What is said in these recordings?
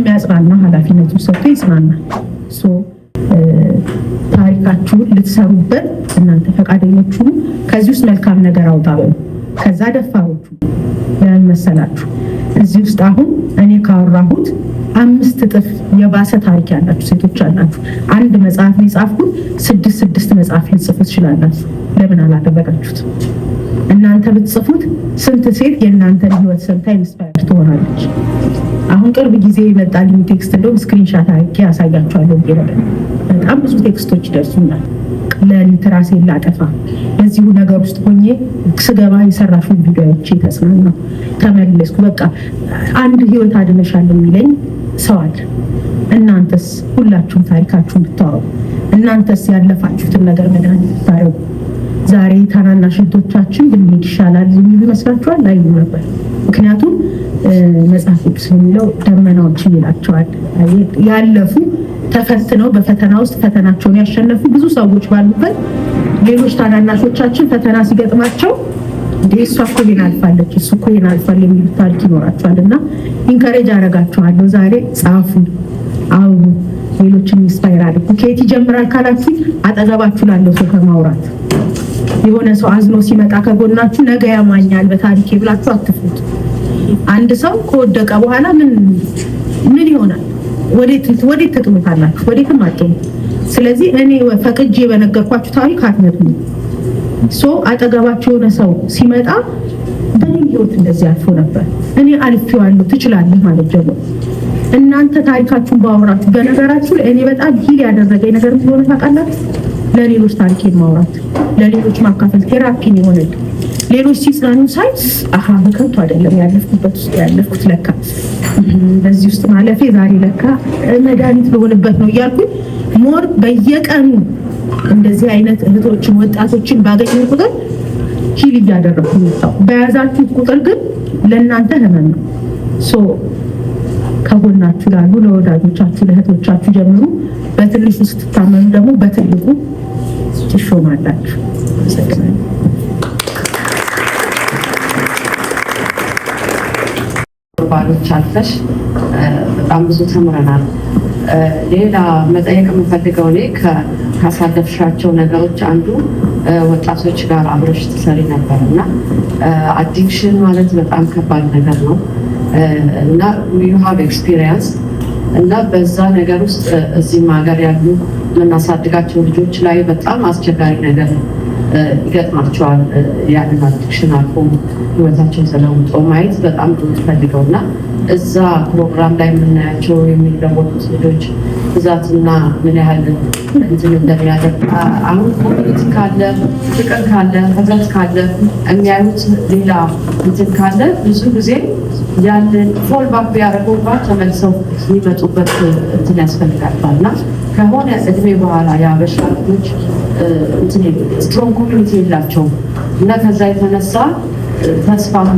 የሚያጽናና ኃላፊነቱን ሰጥቶ ይጽናናል። ታሪካችሁን ልትሰሩበት እናንተ ፈቃደኞቹ ከዚህ ውስጥ መልካም ነገር አውጣ በሉ። ከዛ ደፋሮቹ ለምን መሰላችሁ? እዚህ ውስጥ አሁን እኔ ካወራሁት 5 እጥፍ የባሰ ታሪክ ያላችሁ ሴቶች አላችሁ። አንድ መጽሐፍ የጻፍኩት 6 መጽሐፍ ልጽፉ ትችላላችሁ። ለምን አላደረጋችሁት? እናንተ ብትጽፉት ስንት ሴት የእናንተን ህይወት ሰምታ ኢንስፓየር ትሆናለች። አሁን ቅርብ ጊዜ የመጣልኝ ቴክስት እንደውም ስክሪንሻት አድርጌ ያሳያችኋለሁ። በጣም ብዙ ቴክስቶች ይደርሱኛል። ለሊት ራሴን ላጠፋ በዚሁ ነገር ውስጥ ሆኜ ስገባ የሰራሽውን ቪዲዮዎች ተጽናናሁ፣ ተመለስኩ። በቃ አንድ ህይወት አድነሻል የሚለኝ ሰው አለ። እናንተስ ሁላችሁም ታሪካችሁን ብታወሩ፣ እናንተስ ያለፋችሁትን ነገር መድኃኒት ብታረጉ ዛሬ ታናናሽ እህቶቻችን ብንሄድ ይሻላል የሚሉ ይመስላችኋል? አይሉ ነበር። ምክንያቱም መጽሐፍ ቅዱስ የሚለው ደመናዎችን ይላቸዋል። ያለፉ ተፈትነው በፈተና ውስጥ ፈተናቸውን ያሸነፉ ብዙ ሰዎች ባሉበት ሌሎች ታናናሾቻችን ፈተና ሲገጥማቸው እንደ እሷ እኮ ይሄን አልፋለች፣ እሱ እኮ ይሄን አልፏል የሚሉ ታሪክ ይኖራቸዋል። እና ኢንከሬጅ አደርጋቸዋለሁ። ዛሬ ጻፉ፣ አውሩ፣ ሌሎችን ኢንስፓየር አድርጉ። ከየት ይጀምራል ካላችሁ አጠገባችሁ ላለው ሰው ከማውራት የሆነ ሰው አዝኖ ሲመጣ ከጎናችሁ ነገ ያማኛል በታሪኬ ብላችሁ አትፍሩት። አንድ ሰው ከወደቀ በኋላ ምን ይሆናል? ወዴት ትጥሉታላችሁ? ወዴትም አትጥሉ። ስለዚህ እኔ ፈቅጄ በነገርኳችሁ ታሪክ አትመጡም። አጠገባችሁ የሆነ ሰው ሲመጣ በእኔ ህይወት እንደዚህ አልፎ ነበር እኔ አልፌዋለሁ ትችላለህ ማለት ጀምሮ እናንተ ታሪካችሁን ባወራችሁ በነገራችሁ እኔ በጣም ሂል ያደረገኝ ነገር እንደሆነ ታውቃላችሁ። ለሌሎች ታሪኬን ማውራት፣ ለሌሎች ማካፈል ቴራፒን ይሆናል። ሌሎች ሲጽናኑ ሳይ በከንቱ አይደለም ያለፍኩበት ውስጥ ያለፍኩት ለካ በዚህ ውስጥ ማለፌ ዛሬ ለካ መድኃኒት ለሆነበት ነው እያልኩኝ ሞር በየቀኑ እንደዚህ አይነት እህቶችን ወጣቶችን ባገኘ ቁጥር ሂል እያደረኩ ነው። በያዛችሁት ቁጥር ግን ለእናንተ ህመም ነው። ከጎናችሁ ላሉ ለወዳጆቻችሁ ለእህቶቻችሁ ጀምሩ። በትንሹ ስትታመኑ ደግሞ በትልቁ ትሾማላችሁ። ባሎች አልፈሽ በጣም ብዙ ተምረናል። ሌላ መጠየቅ የምፈልገው እኔ ካሳለፍሻቸው ነገሮች አንዱ ወጣቶች ጋር አብረሽ ትሰሪ ነበር እና አዲክሽን ማለት በጣም ከባድ ነገር ነው እና ዩ ሃቭ ኤክስፒሪየንስ እና በዛ ነገር ውስጥ እዚህም ሀገር ያሉ የምናሳድጋቸው ልጆች ላይ በጣም አስቸጋሪ ነገር ይገጥማቸዋል። ያንን አዲክሽን አልፎ ህይወታቸውን ተለውጦ ማየት በጣም ፈልገው እና እዛ ፕሮግራም ላይ የምናያቸው የሚለወጡት ልጆች ብዛትና ምን ያህል እንትን እንደሚያደርግ አሁን ኮሚኒቲ ካለ ፍቅር ካለ ህብረት ካለ የሚያዩት ሌላ እንትን ካለ ብዙ ጊዜ ያንን ፎል ባክ ቢያደርጉባት ተመልሰው የሚመጡበት እንትን ያስፈልጋቸዋል እና ከሆነ እድሜ በኋላ የአበሻ ልጆች እንትን ስትሮንግ ኮሚኒቲ የላቸውም እና ከዛ የተነሳ ተስፋም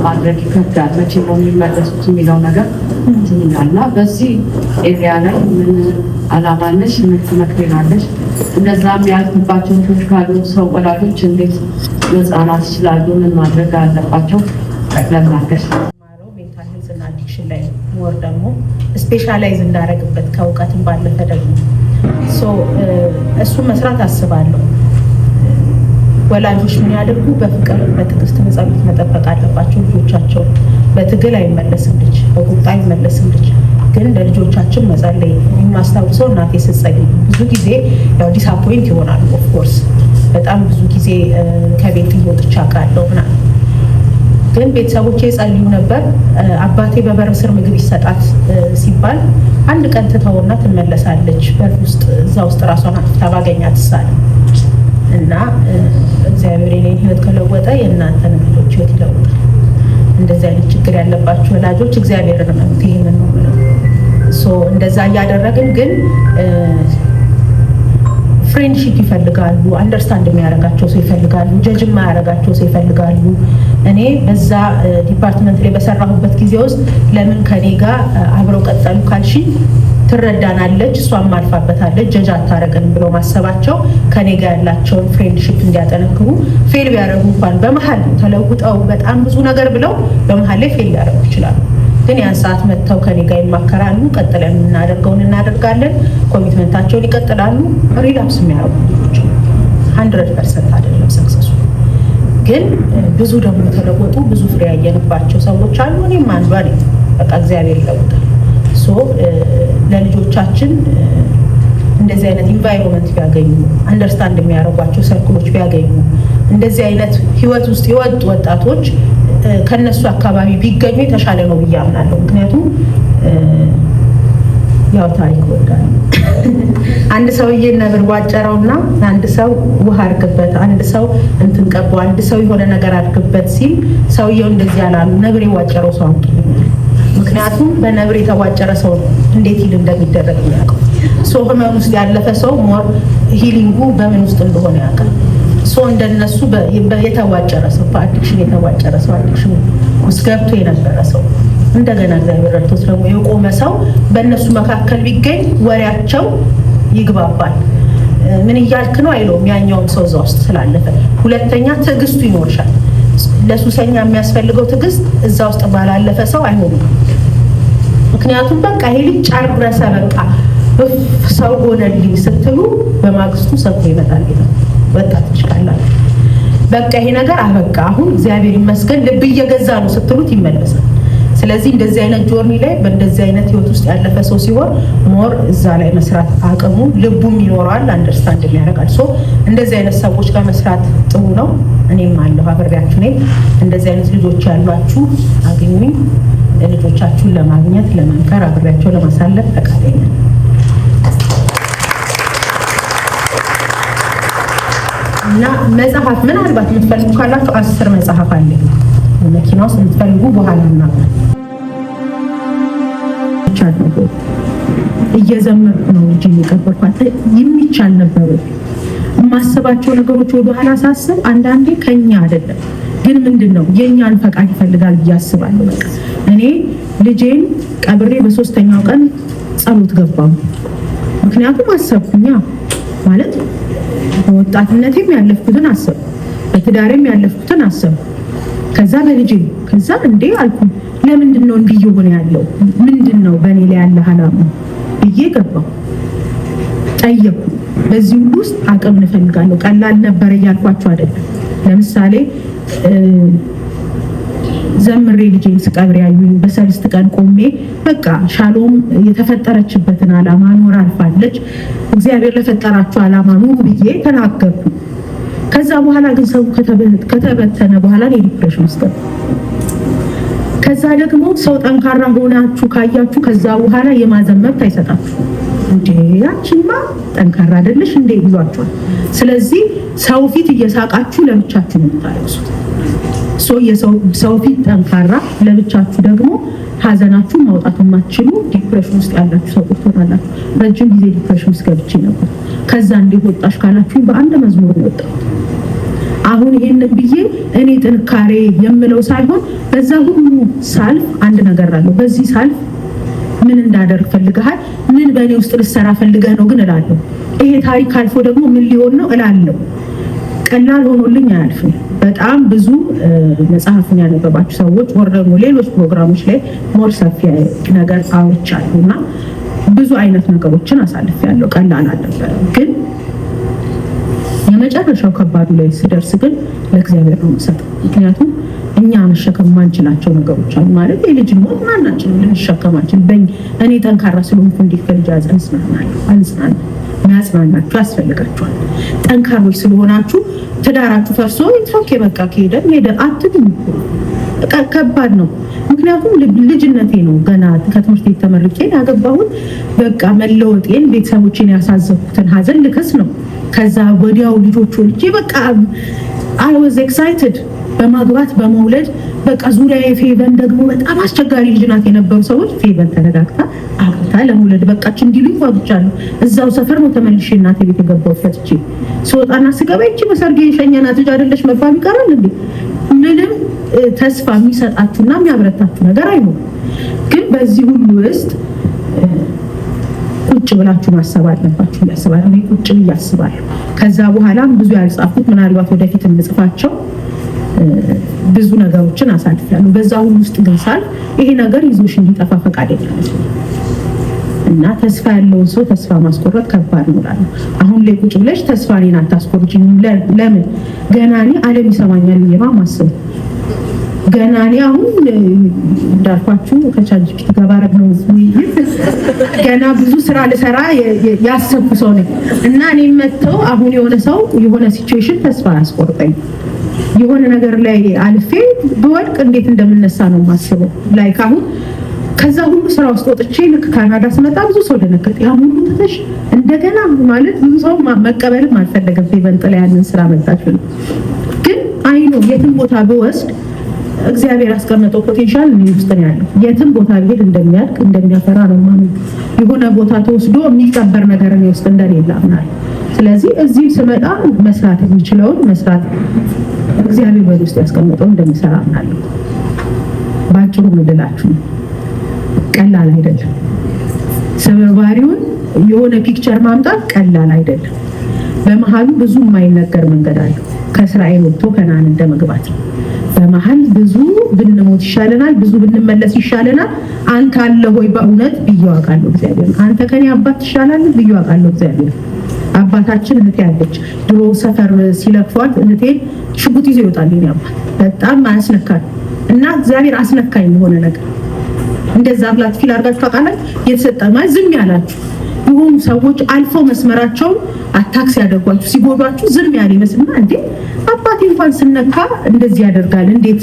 ማድረግ ይከብዳል። መቼ ነው የሚመለሱት የሚለው ነገር እንትን ይላል እና በዚህ ኤሪያ ላይ ምን አላማለሽ? ምን ትመክሪናለሽ? እነዛም ያልኩባቸው ልጆች ካሉ ሰው ወላጆች እንዴት መጽናናት ይችላሉ? ምን ማድረግ አለባቸው? ለማገዝ ሜንታል ሄልዝ እና አዲክሽን ላይ ሞር ደግሞ ስፔሻላይዝ እንዳደረግበት ከእውቀትም ባለፈ ደግሞ እሱን መስራት አስባለሁ። ወላጆች ምን ያደርጉ? በፍቅር በትዕግስት በጸሎት መጠበቅ አለባቸው ልጆቻቸው። በትግል አይመለስም ልጅ፣ በቁጣ አይመለስም ልጅ። ግን ለልጆቻችን መጸለይ የማስታውሰው እናቴ ስትጸልይ ብዙ ጊዜ ያው ዲስአፖይንት ይሆናሉ። ኦፍኮርስ በጣም ብዙ ጊዜ ከቤት እየወጥቼ አውቃለሁ ምናምን፣ ግን ቤተሰቦቼ ይጸልዩ ነበር። አባቴ በበር ስር ምግብ ይሰጣት ሲባል አንድ ቀን ትተውና ትመለሳለች። በር ውስጥ እዛ ውስጥ ራሷን አጥፍታ ባገኛት ሳለ እና እግዚአብሔር የኔን ህይወት ከለወጠ የእናንተን ልጆች ህይወት ይለውጣል። እንደዚህ አይነት ችግር ያለባችሁ ወላጆች እግዚአብሔርን መምት ይሄንን ነው ብለው እንደዛ እያደረግን ግን ፍሬንድሺፕ ይፈልጋሉ። አንደርስታንድ የሚያደርጋቸው ሰው ይፈልጋሉ። ጀጅ የማያደርጋቸው ሰው ይፈልጋሉ። እኔ በዛ ዲፓርትመንት ላይ በሰራሁበት ጊዜ ውስጥ ለምን ከኔ ጋር አብረው ቀጠሉ ካልሽ ትረዳናለች፣ እሷም አልፋበታለች፣ ጀጅ አታረግን ብለው ማሰባቸው ከኔ ጋር ያላቸውን ፍሬንድሺፕ እንዲያጠነክሩ፣ ፌል ቢያደርጉ እንኳን በመሀል ተለውጠው በጣም ብዙ ነገር ብለው በመሀል ላይ ፌል ሊያደርጉ ይችላሉ። ግን ያን ሰዓት መጥተው ከኔ ጋር ይማከራሉ። ቀጥለን የምናደርገውን እናደርጋለን። ኮሚትመንታቸውን ይቀጥላሉ። ሪላፕስ የሚያደርጉ ልጆች 100% አይደለም ሰክሰሱ፣ ግን ብዙ ደግሞ የተለወጡ ብዙ ፍሬ ያየንባቸው ሰዎች አሉ። እኔም አንዷ ነኝ። በቃ እግዚአብሔር ይለውጣል። ለልጆቻችን እንደዚህ አይነት ኢንቫይሮንመንት ቢያገኙ፣ አንደርስታንድ የሚያደርጓቸው ሰርክሎች ቢያገኙ፣ እንደዚህ አይነት ህይወት ውስጥ የወጡ ወጣቶች ከነሱ አካባቢ ቢገኙ የተሻለ ነው ብዬ አምናለሁ። ምክንያቱም ያው ታሪክ ወዳለ አንድ ሰውዬ ነብር ዋጨረውና አንድ ሰው ውሃ አድርግበት፣ አንድ ሰው እንትን ቀባው፣ አንድ ሰው የሆነ ነገር አድርግበት ሲል ሰውየው እንደዚህ ያላሉ ነብር የዋጨረው ሰው አምጡ። ምክንያቱም በነብር የተዋጨረ ሰው እንዴት ሂል እንደሚደረግ ያውቃል። ህመም ውስጥ ያለፈ ሰው ሞር ሂሊንጉ በምን ውስጥ እንደሆነ ያውቃል። እንደነሱ የተዋጨረ ሰው በአዲክሽን የተዋጨረ ሰው አዲክሽን ውስጥ ገብቶ የነበረ ሰው እንደገና እግዚአብሔር ረድቶት ደግሞ የቆመ ሰው በእነሱ መካከል ቢገኝ ወሬያቸው ይግባባል። ምን እያልክ ነው አይለውም ያኛውም ሰው እዛ ውስጥ ስላለፈ። ሁለተኛ ትዕግስቱ ይኖርሻል። ለሱሰኛ የሚያስፈልገው ትዕግስት እዛ ውስጥ ባላለፈ ሰው አይሆንም። ምክንያቱም በቃ ይሄ ልጅ ጨረሰ በቃ ሰው ሆነልኝ ስትሉ በማግስቱ ሰው ይመጣል። ወጣቶች ካላችሁ በቃ ይሄ ነገር አበቃ አሁን እግዚአብሔር ይመስገን ልብ እየገዛ ነው ስትሉት ይመለሳል። ስለዚህ እንደዚህ አይነት ጆርኒ ላይ በእንደዚህ አይነት ህይወት ውስጥ ያለፈ ሰው ሲሆን ሞር እዛ ላይ መስራት አቅሙ ልቡም ይኖራል፣ አንደርስታንድ ያደርጋል። እንደዚህ አይነት ሰዎች ጋር መስራት ጥሩ ነው። እኔም አለሁ አብሬያችሁ ነኝ። እንደዚህ አይነት ልጆች ያሏችሁ አግኙኝ። ልጆቻችሁን ለማግኘት ለመንከር አብሬያቸው ለማሳለፍ ፈቃደኛ ነኝ። እና መጽሐፍ ምናልባት የምትፈልጉ ካላችሁ 10 መጽሐፍ አለ መኪና ውስጥ የምትፈልጉ በኋላ እና እየዘመርኩ ነው እንጂ የቀበርኳት የሚቻል ነበር። የማስባቸው ነገሮች ወደ ኋላ ሳስብ አንዳንዴ ከኛ አይደለም ግን ምንድነው የኛን ፈቃድ ይፈልጋል ብዬ አስባለሁ። በቃ እኔ ልጄን ቀብሬ በ3ኛው ቀን ጸሎት ገባሁ። ምክንያቱም አሰብኩኛ ማለት በወጣትነቴም ያለፍኩትን አሰብ፣ በትዳሬም ያለፍኩትን አሰብ፣ ከዛ በልጄ ከዛ እንዴ አልኩ ለምንድነው እንዲህ ይሆን ያለው ምንድነው በእኔ ላይ ያለ ዓላማ ብዬ ገባሁ። ጠየቁ። በዚህ ሁሉ ውስጥ አቅም እንፈልጋለሁ። ቀላል ነበር እያልኳቸው አይደለም። ለምሳሌ ዘምሬ ልጄን ስቀብር ያዩኝ በሰልስት ቀን ቆሜ በቃ ሻሎም የተፈጠረችበትን ዓላማ ኖር አልፋለች፣ እግዚአብሔር ለፈጠራችሁ ዓላማ ኑሩ ብዬ ተናገርኩ። ከዛ በኋላ ግን ሰው ከተበተነ በኋላ ዲፕሬሽን ውስጥ ከዛ ደግሞ ሰው ጠንካራ ሆናችሁ ካያችሁ ከዛ በኋላ የማዘመት አይሰጣችሁ እንዴ ያቺማ ጠንካራ አይደለሽ እንዴ ይሏችኋል። ስለዚህ ሰው ፊት እየሳቃችሁ ለብቻችሁ ነው የምታለቅሱት። ሰው ፊት ጠንካራ ለብቻችሁ ደግሞ ሀዘናችሁ ማውጣት የማትችሉ ዲፕሬሽን ውስጥ ያላችሁ ሰዎች ትሆናላችሁ። ረጅም ጊዜ ዲፕሬሽን ውስጥ ገብቼ ነበር። ከዛ እንዴት ወጣሽ ካላችሁ በአንድ መዝሙር ነው ወጣሁት። አሁን ይሄንን ብዬ እኔ ጥንካሬ የምለው ሳይሆን በዛ ሁሉ ሳልፍ አንድ ነገር አለው። በዚህ ሳልፍ ምን እንዳደርግ ፈልገሃል፣ ምን በእኔ ውስጥ ልሰራ ፈልገህ ነው ግን እላለሁ። ይሄ ታሪክ አልፎ ደግሞ ምን ሊሆን ነው እላለሁ። ቀላል ሆኖልኝ አያልፍም። በጣም ብዙ መጽሐፍን ያነበባችሁ ሰዎች ወር ደግሞ ሌሎች ፕሮግራሞች ላይ ሞር ሰፊ ነገር አውርቻለሁና ብዙ አይነት ነገሮችን አሳልፌያለሁ። ቀላል አልነበረም። ግን የመጨረሻው ከባዱ ላይ ስደርስ ግን ለእግዚአብሔር ነው የምሰጠው። ምክንያቱም እኛ መሸከም ማንችላቸው ነገሮች አሉ። ማለት የልጅ ሞት ማናችንም ልንሸከማችን እኔ ጠንካራ ስለሆንኩ እንዴት ከልጅ አንጽናለሁ። የሚያጽናናችሁ ያስፈልጋችኋል። ጠንካሮች ስለሆናችሁ ትዳራችሁ ፈርሶ ኢንፎክ በቃ ሄደ አትድም። ከባድ ነው። ምክንያቱም ልጅነቴ ነው። ገና ከትምህርት ቤት ተመርቄ ያገባሁት በቃ መለወጤን ቤተሰቦቼን ያሳዘብኩትን ሀዘን ልክስ ነው። ከዛ ወዲያው ልጆች ወልጄ በቃ I was excited በማግባት በመውለድ በቃ ዙሪያ የፌቨን ደግሞ በጣም አስቸጋሪ ልጅ ናት የነበሩ ሰዎች ፌቨን ተረጋግታ አግብታ ለመውለድ በቃች እንዲሉ ይጓጉቻለሁ። እዛው ሰፈር ነው ተመልሼ እናቴ ቤት የገባሁት ፈትቼ ስወጣና ስገባ ይቺ በሰርጌ የሸኘናት ልጅ አይደለች መባል ይቀራል እንዴ? ምንም ተስፋ የሚሰጣችሁና የሚያበረታችሁ ነገር አይኖርም። ግን በዚህ ሁሉ ውስጥ ቁጭ ብላችሁ ማሰብ አለባችሁ ያስባለሁ። እኔ ቁጭ ብዬ አስባለሁ። ከዛ በኋላም ብዙ ያልጻፍኩት ምናልባት ወደፊት እንጽፋቸው ብዙ ነገሮችን አሳልፊያለሁ። በዛ ሁሉ ውስጥ ግን ሳልፍ ይሄ ነገር ይዞሽ እንዲጠፋ ፈቃደኛ ነኝ እና ተስፋ ያለውን ሰው ተስፋ ማስቆረጥ ከባድ ነው እላለሁ። አሁን ላይ ቁጭ ብለሽ ተስፋ እኔን አታስቆርጭኝም። ለምን ገና እኔ ዓለም ይሰማኛል ብዬ ነው የማስበው። ገና እኔ አሁን እንዳልኳችሁ ከቻትጂፒቲ ጋር ባደረግነው ውይይት ገና ብዙ ስራ ልሰራ ያሰብኩ ሰው ነኝ እና እኔ መጥተው አሁን የሆነ ሰው የሆነ ሲቹዌሽን ተስፋ ያስቆርጠኝ የሆነ ነገር ላይ አልፌ በወድቅ እንዴት እንደምነሳ ነው የማስበው። ላይክ አሁን ከዛ ሁሉ ስራ ውስጥ ወጥቼ ልክ ካናዳ ስመጣ ብዙ ሰው ደነገጠ። ያ ሁሉ ተተሽ እንደገና ማለት ብዙ ሰው መቀበልም አልፈለገም። ኢቨንት ላይ ያንን ስራ መጣች ግን አይኖ የትም ቦታ ብወስድ እግዚአብሔር ያስቀመጠው ፖቴንሻል እኔ ውስጥ ነው ያለው። የትም ቦታ ቢሄድ እንደሚያድግ እንደሚያፈራ ነው ማለት የሆነ ቦታ ተወስዶ የሚቀበር ነገር እኔ ውስጥ እንደሌለ አምናለሁ። ስለዚህ እዚህ ስመጣ መስራት የሚችለውን መስራት እግዚአብሔር በእኔ ውስጥ ያስቀመጠው እንደሚሰራ አምናለሁ። ባጭሩ ምልላችሁ ቀላል አይደለም። ስብርባሪውን የሆነ ፒክቸር ማምጣት ቀላል አይደለም። በመሃሉ ብዙ የማይነገር መንገድ አለ። ከእስራኤል ወጥቶ ከነዓን እንደመግባት ነው። በመሃል ብዙ ብንሞት ይሻለናል፣ ብዙ ብንመለስ ይሻለናል። አንተ አለ ሆይ በእውነት ብዬ አውቃለሁ እግዚአብሔር። አንተ ከኔ አባት ትሻላለህ ብዬ አውቃለሁ እግዚአብሔር። አባታችን እህቴ ያለች ድሮ ሰፈር ሲለክፏት እህቴን ሽጉጥ ይዞ ይወጣል የኔ አባት። በጣም አያስነካል እና እግዚአብሔር አስነካኝ የሆነ ነገር እንደዛ ብላት ፊል አድርጋችሁ ታውቃላችሁ። የተሰጠ ማለት ዝም ያላችሁ የሆኑ ሰዎች አልፈው መስመራቸውን አታክ ሲያደርጓችሁ ሲጎዷችሁ ዝም ያለ ይመስልና እንዴ አባቴ እንኳን ስነካ እንደዚህ ያደርጋል እንዴት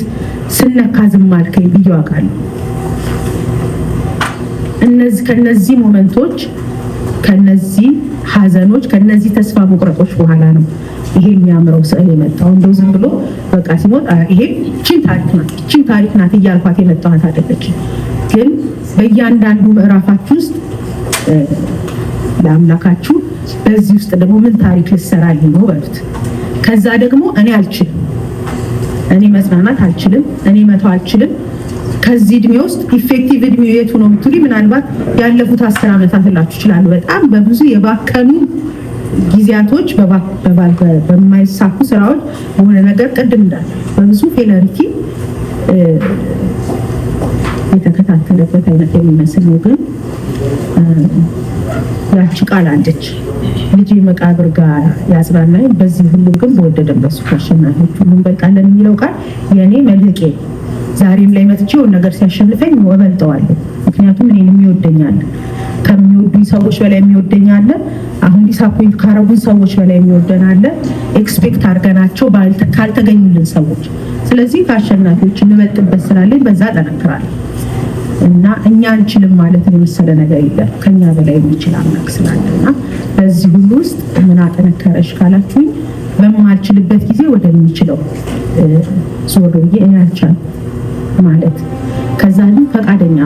ስነካ ዝም አልከኝ ብዬ አውቃለሁ። ከነዚህ ሞመንቶች ከነዚህ ሀዘኖች ከነዚህ ተስፋ መቁረጦች በኋላ ነው ይሄ የሚያምረው ስዕል የመጣው። እንደው ዝም ብሎ በቃ ሲሞት ይሄ እቺን ታሪክ ናት እያልኳት የመጣኋት አይደለች። ግን በእያንዳንዱ ምዕራፋችሁ ውስጥ ለአምላካችሁ በዚህ ውስጥ ደግሞ ምን ታሪክ ልትሰራልኝ ነው በሉት። ከዛ ደግሞ እኔ አልችልም፣ እኔ መጽናናት አልችልም፣ እኔ መተው አልችልም። ከዚህ እድሜ ውስጥ ኢፌክቲቭ እድሜ የቱ ነው የምትሉኝ፣ ምናልባት ያለፉት 10 ዓመታት ላችሁ ይችላሉ። በጣም በብዙ የባከኑ ጊዜያቶች በማይሳኩ ስራዎች በሆነ ነገር ቅድም እንዳለ በብዙ ፌለሪቲ የተከታተለበት አይነት የሚመስል ነው። ግን ያቺ ቃል አለች ልጅ መቃብር ጋር ያጽናናኝ በዚህ ሁሉ ግን በወደደን በሱ አሸናፊዎች ሁሉ እንበልጣለን የሚለው ቃል የኔ መልህቄ ዛሬም ላይ መጥቼው ነገር ሲያሸንፈኝ ወበልጠዋለሁ። ምክንያቱም እኔን የሚወደኛል ከሚወዱኝ ሰዎች በላይ የሚወደኛል። አሁን ዲሳፖይንት ካረጉን ሰዎች በላይ የሚወደናል። ኤክስፔክት አድርገናቸው ካልተገኙልን ሰዎች። ስለዚህ ከአሸናፊዎች እንበልጥበት ስላለኝ በዛ ጠነክራለሁ እና እኛ አንችልም ማለት የመሰለ ነገር የለም። ከኛ በላይ የሚችል አምላክ ስላለና በዚህ ሁሉ ውስጥ ምን አጠነከረሽ ካላችሁኝ በማልችልበት ጊዜ ወደሚችለው ዞር ብዬ እኔ አልቻልኩም ማለት ከዛ ግን ፈቃደኛ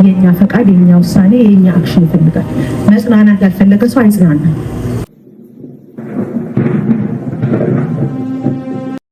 የኛ ፈቃድ የኛ ውሳኔ የኛ አክሽን ይፈልጋል። መጽናናት ያልፈለገ ሰው አይጽናናም።